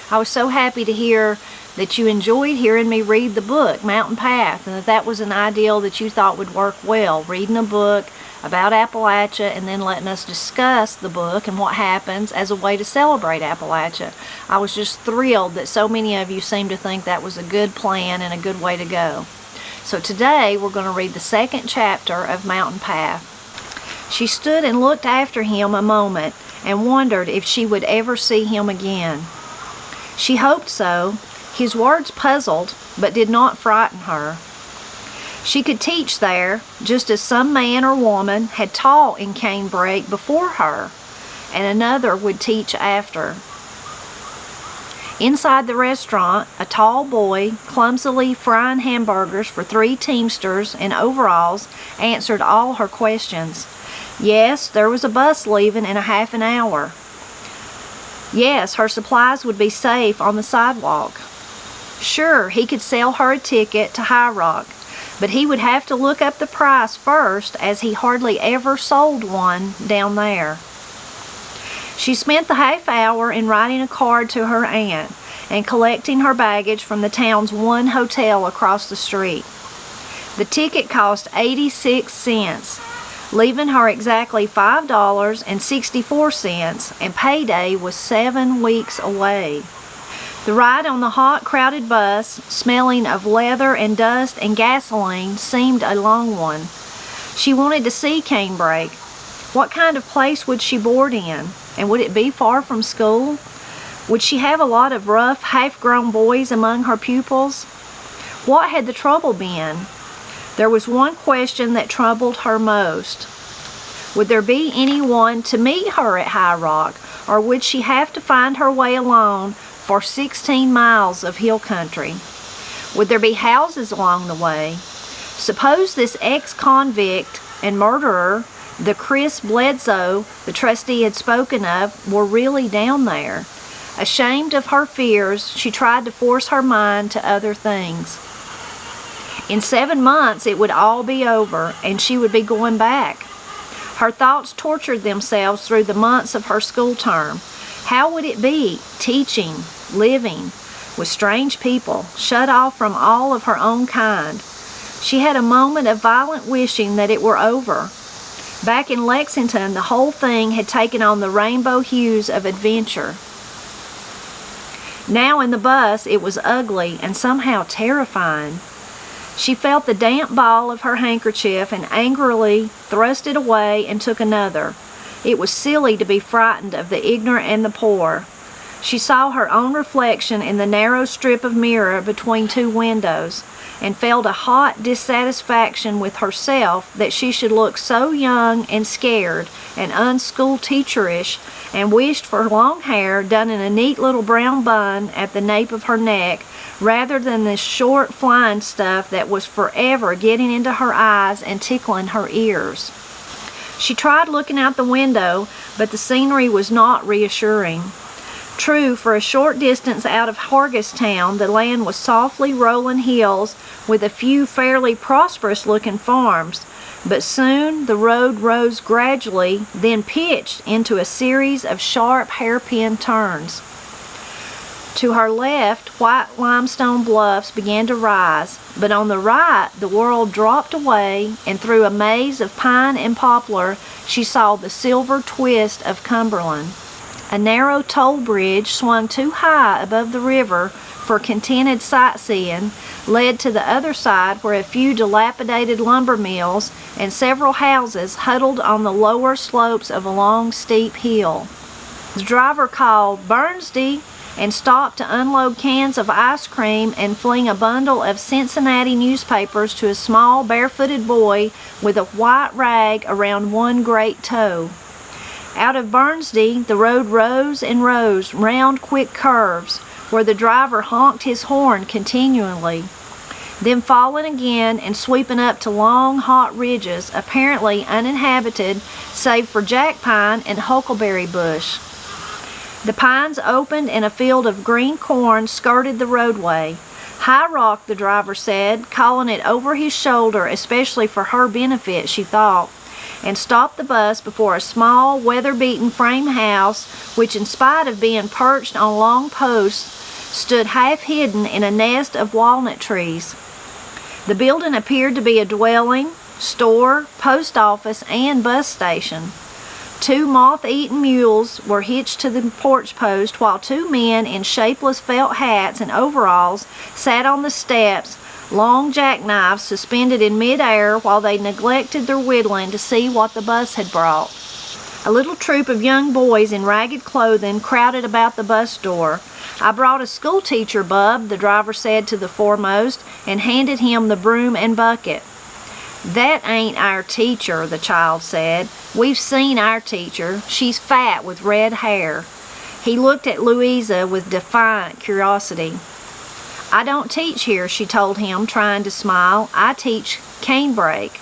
I was so happy to hear that you enjoyed hearing me read the book, Mountain Path, and that was an ideal that you thought would work well, reading a book about Appalachia and then letting us discuss the book and what happens as a way to celebrate Appalachia. I was just thrilled that so many of you seemed to think that was a good plan and a good way to go. So today we're going to read the second chapter of Mountain Path. She stood and looked after him a moment and wondered if she would ever see him again. She hoped so. His words puzzled but did not frighten her. She could teach there, just as some man or woman had taught in Canebrake before her, and another would teach after. Inside the restaurant, a tall boy, clumsily frying hamburgers for 3 teamsters in overalls, answered all her questions. Yes, there was a bus leaving in a half an hour. Yes, her supplies would be safe on the sidewalk. Sure, he could sell her a ticket to High Rock, but he would have to look up the price first, as he hardly ever sold one down there. She spent the half hour in writing a card to her aunt and collecting her baggage from the town's one hotel across the street. The ticket cost 86 cents, leaving her exactly $5.64, and payday was 7 weeks away. The ride on the hot, crowded bus, smelling of leather and dust and gasoline, seemed a long one. She wanted to see Canebrake. What kind of place would she board in? And would it be far from school? Would she have a lot of rough, half-grown boys among her pupils? What had the trouble been? There was one question that troubled her most. Would there be anyone to meet her at High Rock, or would she have to find her way alone for 16 miles of hill country? Would there be houses along the way? Suppose this ex-convict and murderer, the Chris Bledsoe the trustee had spoken of, were really down there. Ashamed of her fears, she tried to force her mind to other things. In 7 months it would all be over, and she would be going back. Her thoughts tortured themselves through the months of her school term. How would it be, teaching, living, with strange people, shut off from all of her own kind? She had a moment of violent wishing that it were over. Back in Lexington, the whole thing had taken on the rainbow hues of adventure. Now in the bus, it was ugly and somehow terrifying. She felt the damp ball of her handkerchief and angrily thrust it away and took another. It was silly to be frightened of the ignorant and the poor. She saw her own reflection in the narrow strip of mirror between 2 windows, and felt a hot dissatisfaction with herself that she should look so young and scared and unschool-teacherish, and wished for long hair done in a neat little brown bun at the nape of her neck, rather than this short flying stuff that was forever getting into her eyes and tickling her ears. She tried looking out the window, but the scenery was not reassuring. True, for a short distance out of Hargistown, the land was softly rolling hills with a few fairly prosperous-looking farms, but soon the road rose gradually, then pitched into a series of sharp hairpin turns. To her left, white limestone bluffs began to rise, but on the right the world dropped away, and through a maze of pine and poplar she saw the silver twist of Cumberland. A narrow toll bridge swung too high above the river for contented sightseeing led to the other side, where a few dilapidated lumber mills and several houses huddled on the lower slopes of a long, steep hill. The driver called, "Bernsdy," and stopped to unload cans of ice cream and fling a bundle of Cincinnati newspapers to a small barefooted boy with a white rag around one great toe. Out of Bernsdy, the road rose and rose, round quick curves, where the driver honked his horn continually, then falling again and sweeping up to long, hot ridges, apparently uninhabited save for jack pine and huckleberry bush. The pines opened and a field of green corn skirted the roadway. "High Rock," the driver said, calling it over his shoulder, especially for her benefit, she thought. and stopped the bus before a small, weather-beaten frame house, which, in spite of being perched on long posts, stood half hidden in a nest of walnut trees. The building appeared to be a dwelling, store, post office, and bus station. 2 moth-eaten mules were hitched to the porch post, while 2 men in shapeless felt hats and overalls sat on the steps, long jackknives suspended in midair while they neglected their whittling to see what the bus had brought. A little troop of young boys in ragged clothing crowded about the bus door. "I brought a schoolteacher, Bub," the driver said to the foremost, and handed him the broom and bucket. "That ain't our teacher," the child said. "We've seen our teacher. She's fat with red hair." He looked at Louisa with defiant curiosity. "I don't teach here," she told him, trying to smile. "I teach canebrake."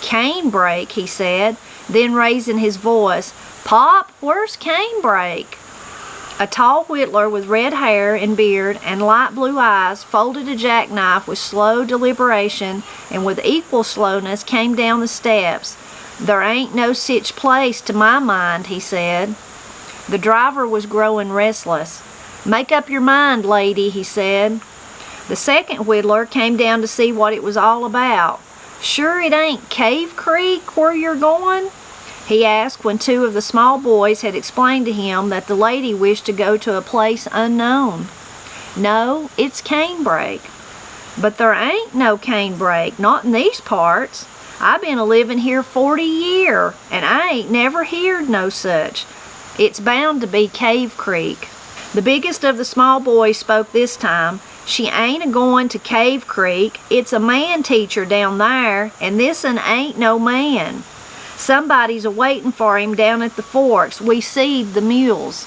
"Canebrake," he said, then raising his voice, "Pop, where's canebrake?" A tall whittler with red hair and beard and light blue eyes folded a jackknife with slow deliberation and with equal slowness came down the steps. "There ain't no sich place to my mind," he said. The driver was growing restless. "Make up your mind, lady," he said. The second whittler came down to see what it was all about. "Sure it ain't Cave Creek where you're going?" he asked when 2 of the small boys had explained to him that the lady wished to go to a place unknown. "No, it's canebrake." "But there ain't no canebrake, not in these parts. I been a-livin' here 40 year, and I ain't never heerd no such. It's bound to be Cave Creek." The biggest of the small boys spoke this time. "She ain't a-goin' to Cave Creek. It's a man teacher down there, and this'n ain't no man. Somebody's a-waitin' for him down at the forks. We seed the mules."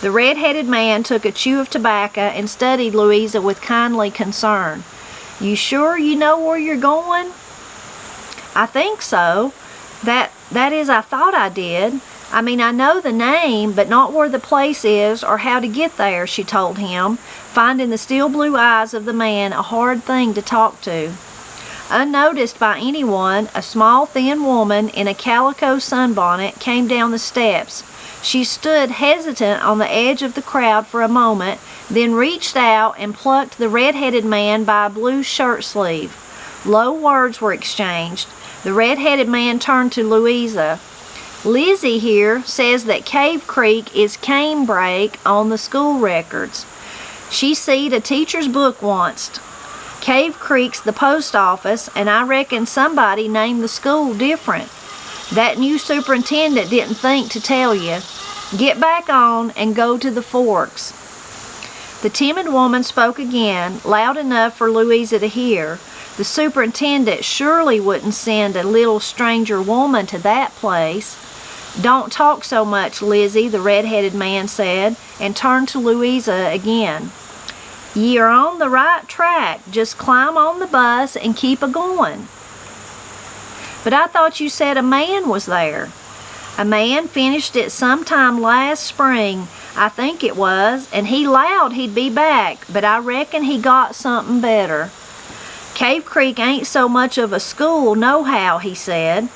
The red-headed man took a chew of tobacco and studied Louisa with kindly concern. "You sure you know where you're going?" "I think so. That is, I thought I did. I mean, I know the name, but not where the place is or how to get there," she told him, finding the steel blue eyes of the man a hard thing to talk to. Unnoticed by anyone, a small, thin woman in a calico sunbonnet came down the steps. She stood hesitant on the edge of the crowd for a moment, then reached out and plucked the red-headed man by a blue shirt sleeve. Low words were exchanged. The red-headed man turned to Louisa. "Lizzie here says that Cave Creek is canebrake on the school records. She seed a teacher's book onct. Cave Creek's the post office, and I reckon somebody named the school different. That new superintendent didn't think to tell you. Get back on and go to the forks." The timid woman spoke again, loud enough for Louisa to hear. The superintendent surely wouldn't send a little stranger woman to that place. "Don't talk so much, Lizzie," the red-headed man said, and turned to Louisa again. "You're on the right track. Just climb on the bus and keep a-going." "But I thought you said a man was there." "A man finished it sometime last spring, I think it was, and he 'lowed he'd be back, but I reckon he got something better. Cave Creek ain't so much of a school nohow," he said.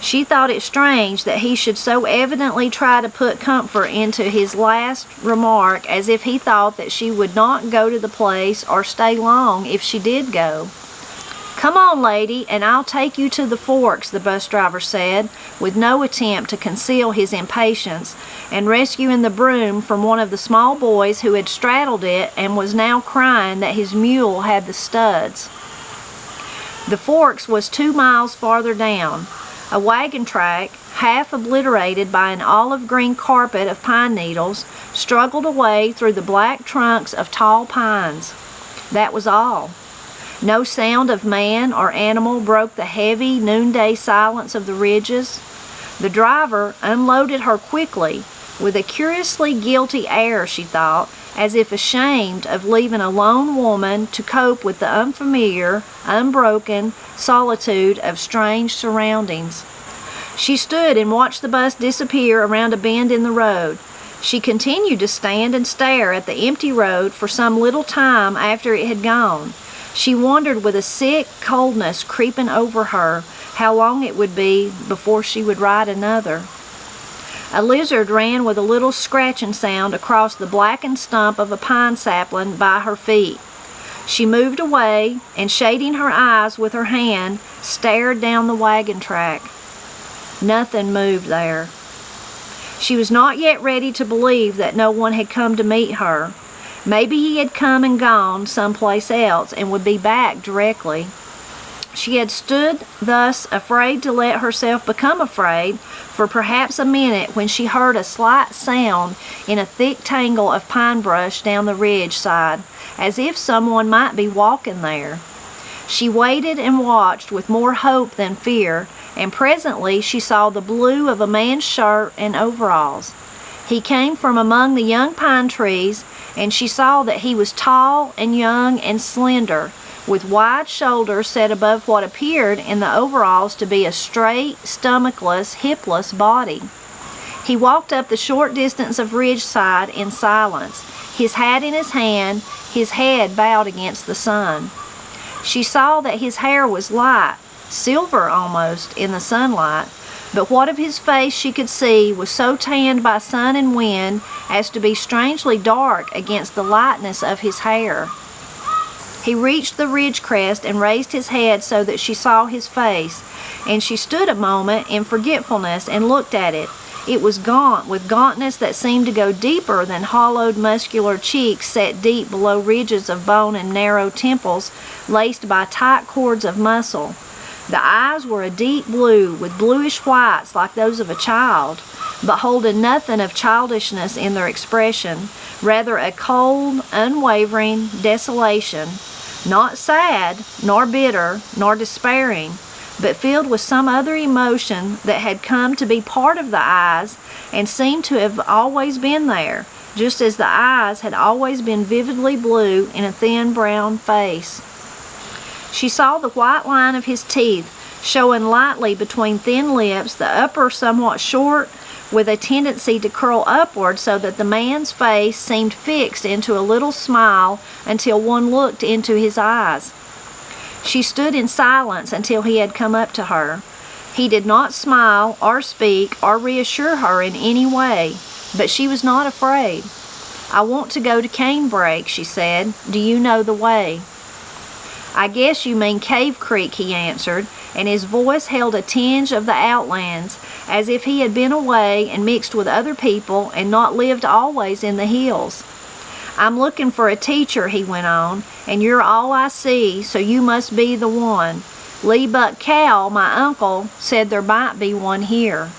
She thought it strange that he should so evidently try to put comfort into his last remark, as if he thought that she would not go to the place or stay long if she did go. "Come on, lady, and I'll take you to the forks," the bus driver said, with no attempt to conceal his impatience, and rescuing the broom from one of the small boys who had straddled it and was now crying that his mule had the studs. The forks was 2 miles farther down. A wagon track, half obliterated by an olive-green carpet of pine needles, struggled away through the black trunks of tall pines. That was all. No sound of man or animal broke the heavy noonday silence of the ridges. The driver unloaded her quickly, with a curiously guilty air, she thought, as if ashamed of leaving a lone woman to cope with the unfamiliar, unbroken solitude of strange surroundings. She stood and watched the bus disappear around a bend in the road. She continued to stand and stare at the empty road for some little time after it had gone. She wondered with a sick coldness creeping over her how long it would be before she would ride another. A lizard ran with a little scratching sound across the blackened stump of a pine sapling by her feet. She moved away and, shading her eyes with her hand, stared down the wagon track. Nothing moved there. She was not yet ready to believe that no one had come to meet her. Maybe he had come and gone someplace else and would be back directly. She had stood thus, afraid to let herself become afraid, for perhaps a minute, when she heard a slight sound in a thick tangle of pine brush down the ridge side, as if someone might be walking there. She waited and watched with more hope than fear, and presently she saw the blue of a man's shirt and overalls. He came from among the young pine trees, and she saw that he was tall and young and slender, with wide shoulders set above what appeared in the overalls to be a straight, stomachish, hipless body. He walked up the short distance of ridge side in silence, his hat in his hand, his head bowed against the sun. She saw that his hair was light, silver almost, in the sunlight, but what of his face she could see was so tanned by sun and wind as to be strangely dark against the lightness of his hair. He reached the ridge crest and raised his head so that she saw his face, and she stood a moment in forgetfulness and looked at it. It was gaunt, with gauntness that seemed to go deeper than hollowed muscular cheeks set deep below ridges of bone and narrow temples laced by tight cords of muscle. The eyes were a deep blue, with bluish whites like those of a child, but holding nothing of childishness in their expression, rather a cold, unwavering desolation, not sad, nor bitter, nor despairing, but filled with some other emotion that had come to be part of the eyes and seemed to have always been there, just as the eyes had always been vividly blue in a thin brown face. She saw the white line of his teeth showing lightly between thin lips, the upper somewhat short, with a tendency to curl upward so that the man's face seemed fixed into a little smile until one looked into his eyes. She stood in silence until he had come up to her. He did not smile or speak or reassure her in any way, but she was not afraid. "I want to go to Canebrake," she said. "Do you know the way?" "I guess you mean Cave Creek," he answered, and his voice held a tinge of the outlands, as if he had been away and mixed with other people and not lived always in the hills. "I'm looking for a teacher," he went on, "and you're all I see, so you must be the one. Lee Buck Cal, my uncle, said there might be one here."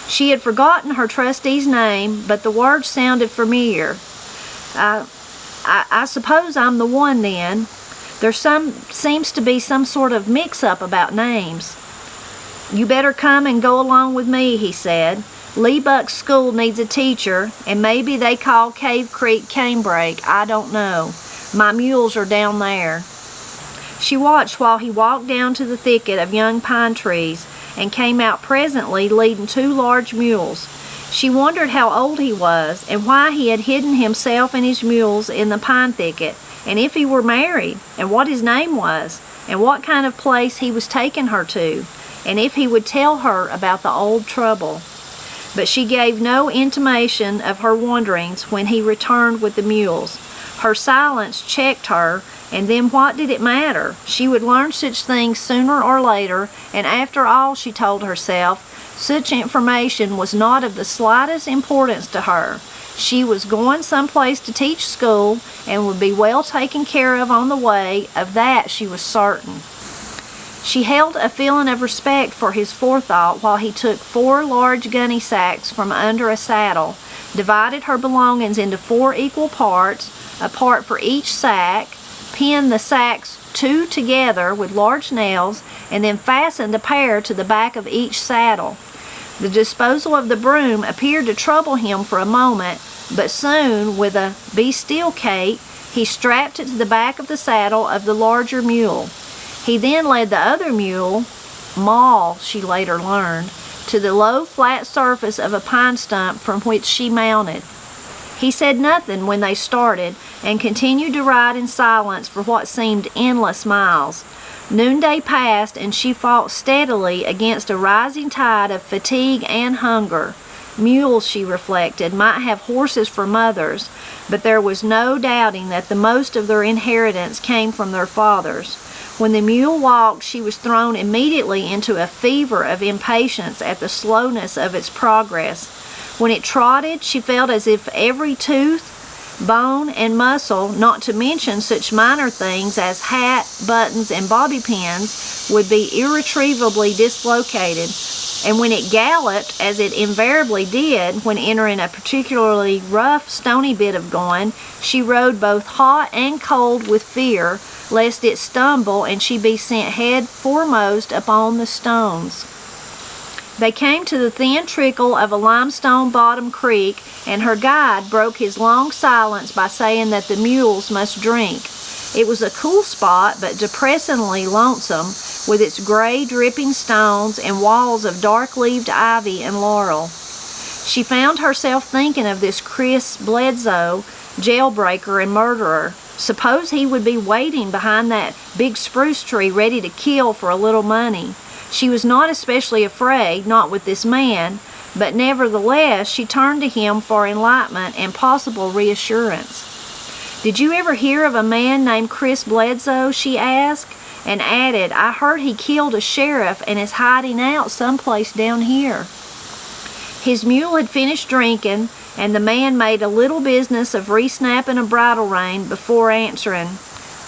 She had forgotten her trustee's name, but the words sounded familiar. I suppose I'm the one then. There seems to be some sort of mix-up about names." "You better come and go along with me," he said. "Lee Buck's school needs a teacher, and maybe they call Cave Creek Canebrake. I don't know. My mules are down there." She watched while he walked down to the thicket of young pine trees and came out presently leading 2 large mules. She wondered how old he was and why he had hidden himself and his mules in the pine thicket, and if he were married, and what his name was, and what kind of place he was taking her to, and if he would tell her about the old trouble. But she gave no intimation of her wonderings when he returned with the mules. Her silence checked her, and then what did it matter? She would learn such things sooner or later, and after all, she told herself, such information was not of the slightest importance to her. She was going someplace to teach school and would be well taken care of on the way, of that she was certain. She held a feeling of respect for his forethought while he took 4 large gunny sacks from under a saddle, divided her belongings into 4 equal parts, a part for each sack, pinned the sacks 2 together with large nails, and then fastened a pair to the back of each saddle. The disposal of the broom appeared to trouble him for a moment, but soon, with a "Be still, Kate," he strapped it to the back of the saddle of the larger mule. He then led the other mule, Moll, she later learned, to the low, flat surface of a pine stump from which she mounted. He said nothing when they started and continued to ride in silence for what seemed endless miles. Noonday passed, and she fought steadily against a rising tide of fatigue and hunger. Mules, she reflected, might have horses for mothers, but there was no doubting that the most of their inheritance came from their fathers. When the mule walked, she was thrown immediately into a fever of impatience at the slowness of its progress. When it trotted, she felt as if every tooth, bone, and muscle, not to mention such minor things as hat, buttons, and bobby pins, would be irretrievably dislocated. And when it galloped, as it invariably did when entering a particularly rough, stony bit of going, she rode both hot and cold with fear, lest it stumble and she be sent head foremost upon the stones. They came to the thin trickle of a limestone-bottomed creek, and her guide broke his long silence by saying that the mules must drink. It was a cool spot, but depressingly lonesome, with its gray, dripping stones and walls of dark-leaved ivy and laurel. She found herself thinking of this Chris Bledsoe, jailbreaker and murderer. Suppose he would be waiting behind that big spruce tree ready to kill for a little money. She was not especially afraid, not with this man, but nevertheless she turned to him for enlightenment and possible reassurance. "Did you ever hear of a man named Chris Bledsoe?" she asked, and added, "I heard he killed a sheriff and is hiding out someplace down here." His mule had finished drinking, and the man made a little business of re-snapping a bridle rein before answering.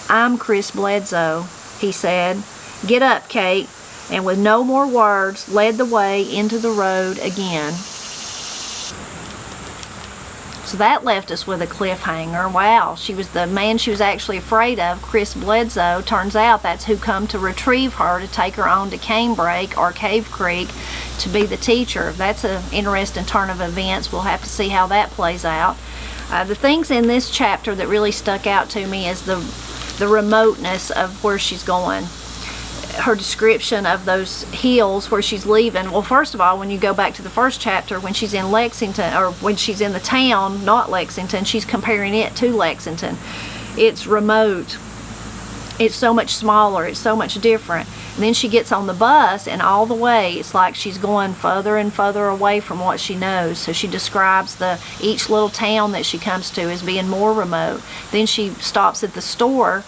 "I'm Chris Bledsoe," he said. "Get up, Kate," and with no more words led the way into the road again. So that left us with a cliffhanger. Wow, she was the man she was actually afraid of, Chris Bledsoe. Turns out that's who come to retrieve her, to take her on to Canebrake or Cave Creek to be the teacher. That's an interesting turn of events. We'll have to see how that plays out. The things in this chapter that really stuck out to me is the remoteness of where she's going. Her description of those hills where she's leaving. Well, first of all, when you go back to the first chapter, when she's in Lexington, or when she's in the town, not Lexington, she's comparing it to Lexington. It's remote. It's so much smaller. It's so much different. And then she gets on the bus, and all the way, it's like she's going further and further away from what she knows. So she describes each little town that she comes to as being more remote. Then she stops at the store,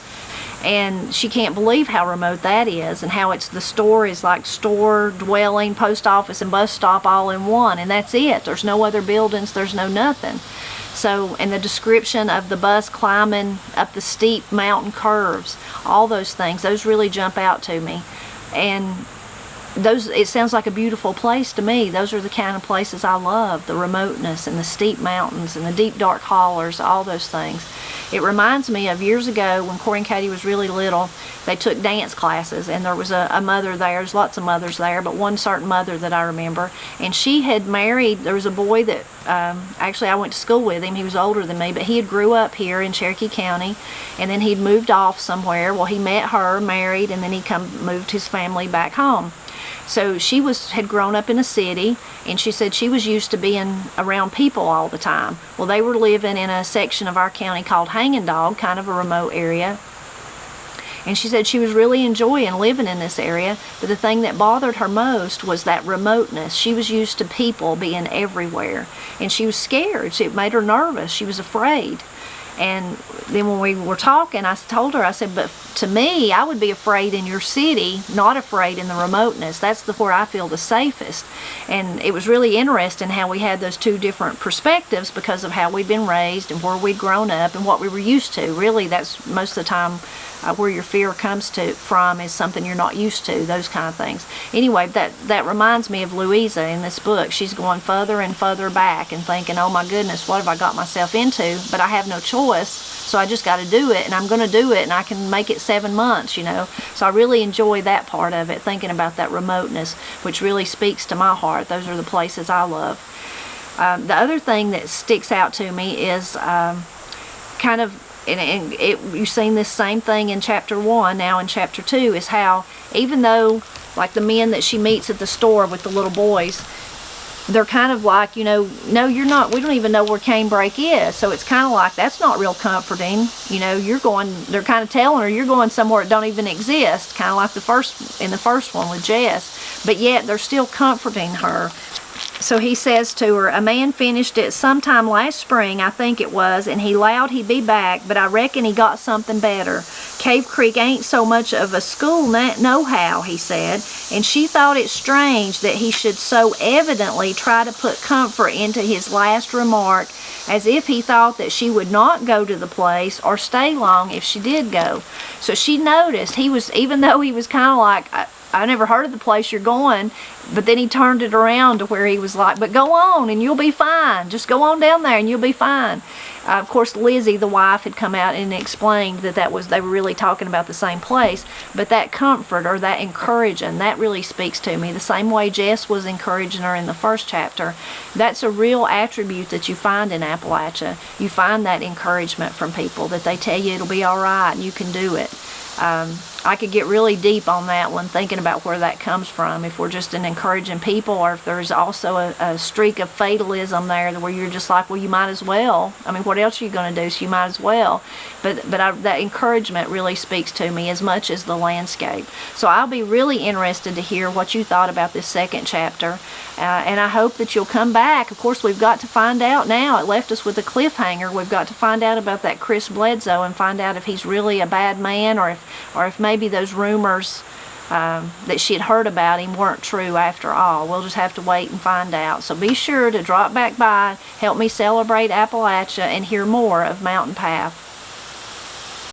and she can't believe how remote that is, and how the store is like store, dwelling, post office, and bus stop all in one, and that's it. There's no other buildings, there's no nothing. So, and the description of the bus climbing up the steep mountain curves, all those things, those really jump out to me. And it sounds like a beautiful place to me. Those are the kind of places I love, the remoteness and the steep mountains and the deep dark hollers, all those things. It reminds me of years ago when Corey and Katie was really little. They took dance classes, and there was a mother there. There's lots of mothers there, but one certain mother that I remember, and she had married, there was a boy that actually I went to school with him. He was older than me, but he had grew up here in Cherokee County, and then he'd moved off somewhere. Well, he met her, married, and then he moved his family back home. So she had grown up in a city, and she said she was used to being around people all the time. Well, they were living in a section of our county called Hanging Dog, kind of a remote area. And she said she was really enjoying living in this area, but the thing that bothered her most was that remoteness. She was used to people being everywhere, and she was scared. It made her nervous. She was afraid. And then when we were talking, I told her, I said, but to me, I would be afraid in your city, not afraid in the remoteness. That's where I feel the safest. And it was really interesting how we had those two different perspectives because of how we'd been raised and where we'd grown up and what we were used to. Really, that's most of the time where your fear comes from is something you're not used to, those kind of things. Anyway, that reminds me of Louisa in this book. She's going further and further back and thinking, oh my goodness, what have I got myself into? But I have no choice, so I just got to do it, and I'm going to do it, and I can make it 7 months, you know. So I really enjoy that part of it, thinking about that remoteness, which really speaks to my heart. Those are the places I love. The other thing that sticks out to me is kind of, you've seen this same thing in chapter 1, now in chapter 2, is how even though, like the men that she meets at the store with the little boys, they're kind of like, no, you're not, we don't even know where Canebrake is. So it's kind of like, that's not real comforting. You're going, they're kind of telling her, you're going somewhere that don't even exist, kind of like in the first one with Jess. But yet they're still comforting her. So he says to her, a man finished it sometime last spring, I think it was, and he 'lowed he'd be back, but I reckon he got something better. Cave Creek ain't so much of a school nohow, he said, and she thought it strange that he should so evidently try to put comfort into his last remark, as if he thought that she would not go to the place or stay long if she did go. So she noticed he was, even though he was kind of like, I never heard of the place you're going, but then he turned it around to where he was like, but go on and you'll be fine. Just go on down there and you'll be fine. Of course, Lizzie, the wife, had come out and explained that they were really talking about the same place. But that comfort or that encouraging, that really speaks to me. The same way Jess was encouraging her in the first chapter. That's a real attribute that you find in Appalachia. You find that encouragement from people, that they tell you it'll be all right and you can do it. I could get really deep on that one, thinking about where that comes from, if we're just an encouraging people, or if there's also a streak of fatalism there where you're just like, well, you might as well. I mean, what else are you going to do? So you might as well. But that encouragement really speaks to me as much as the landscape. So I'll be really interested to hear what you thought about this second chapter, and I hope that you'll come back. Of course, we've got to find out now. It left us with a cliffhanger. We've got to find out about that Chris Bledsoe and find out if he's really a bad man, or if maybe those rumors that she had heard about him weren't true after all. We'll just have to wait and find out. So be sure to drop back by, help me celebrate Appalachia, and hear more of Mountain Path.